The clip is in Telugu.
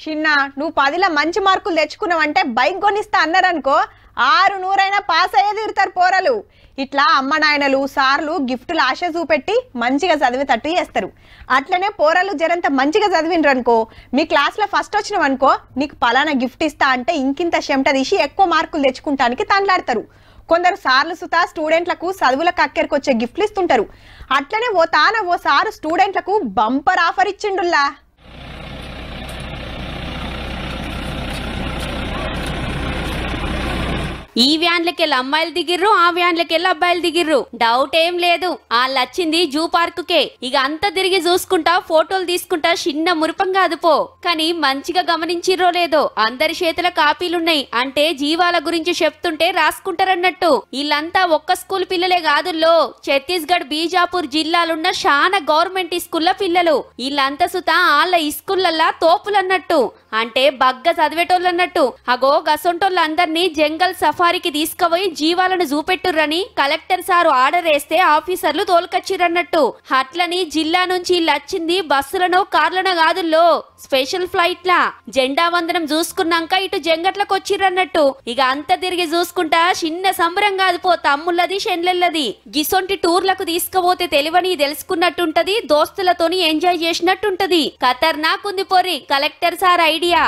చిన్న నువ్వు 10లో మంచి మార్కులు తెచ్చుకున్నావంటే బైక్ కొనిస్తా అన్నారనుకో 600 పాస్ అయ్యే తీరుతారు పోరలు. ఇట్లా అమ్మ నాయనలు సార్లు గిఫ్టులు ఆశ చూపెట్టి మంచిగా చదివేటట్టు చేస్తారు. అట్లనే పోరలు జరంత మంచిగా చదివినరనుకో మీ క్లాస్లో ఫస్ట్ వచ్చినవనుకో నీకు పలానా గిఫ్ట్ ఇస్తా అంటే ఇంకింత చెమట తీసి ఎక్కువ మార్కులు తెచ్చుకుంటానికి తండ్లాడతారు. కొందరు సార్లు సుతా స్టూడెంట్లకు చదువులకు అక్కరికి వచ్చే గిఫ్ట్లు ఇస్తుంటారు. అట్లనే ఓ సారు స్టూడెంట్లకు బంపర్ ఆఫర్ ఇచ్చిండుల్లా. ఈ వ్యాన్లకెళ్ళి అమ్మాయిలు దిగిర్రు, ఆ వ్యాన్లకెళ్ళి అబ్బాయిలు దిగిర్రు. డౌట్ ఏం లేదు, వాళ్ళు వచ్చింది జూ పార్కుకే. ఇక అంతా తిరిగి చూసుకుంటా ఫోటోలు తీసుకుంటా చిన్న మురిపంగా అదుపో. కానీ మంచిగా గమనించిర్రో లేదో అందరి చేతుల కాపీలున్నాయి. అంటే జీవాల గురించి చెప్తుంటే రాసుకుంటారన్నట్టు. వీళ్ళంతా ఒక్క స్కూల్ పిల్లలే కాదుల్లో, ఛత్తీస్గఢ్ బీజాపూర్ జిల్లాలున్న చాలా గవర్నమెంట్ స్కూల్ల పిల్లలు. వీళ్ళంతా సుతా వాళ్ళ స్కూళ్ళల్లా తోపులన్నట్టు, అంటే బగ్గ చదివేటోళ్ళన్నట్టు. అగో గసొంటోళ్ళందరినీ జంగల్ సఫారీకి తీసుకుపోయి జీవాలను చూపెట్టుర్రని కలెక్టర్ సారు ఆర్డర్ వేస్తే ఆఫీసర్లు తోలుకొచ్చిరన్నట్టు. అట్లని జిల్లా నుంచి లచ్చింది బస్సులనో కార్లనో కాదుల్లో, స్పెషల్ ఫ్లైట్ లా. జెండా వందనం చూసుకున్నాక ఇటు జంగట్లకు వచ్చిరన్నట్టు. ఇక అంత తిరిగి చూసుకుంటా చిన్న సంబరం కాదు పో తమ్ముళ్ళది షెన్లెల్లది. గిసొంటి టూర్లకు తీసుకుపోతే తెలివని తెలుసుకున్నట్టుంటది, దోస్తులతోని ఎంజాయ్ చేసినట్టుంటది. ఖతర్నాక్ ఉంది పోరి కలెక్టర్ సార్ ఐడియా.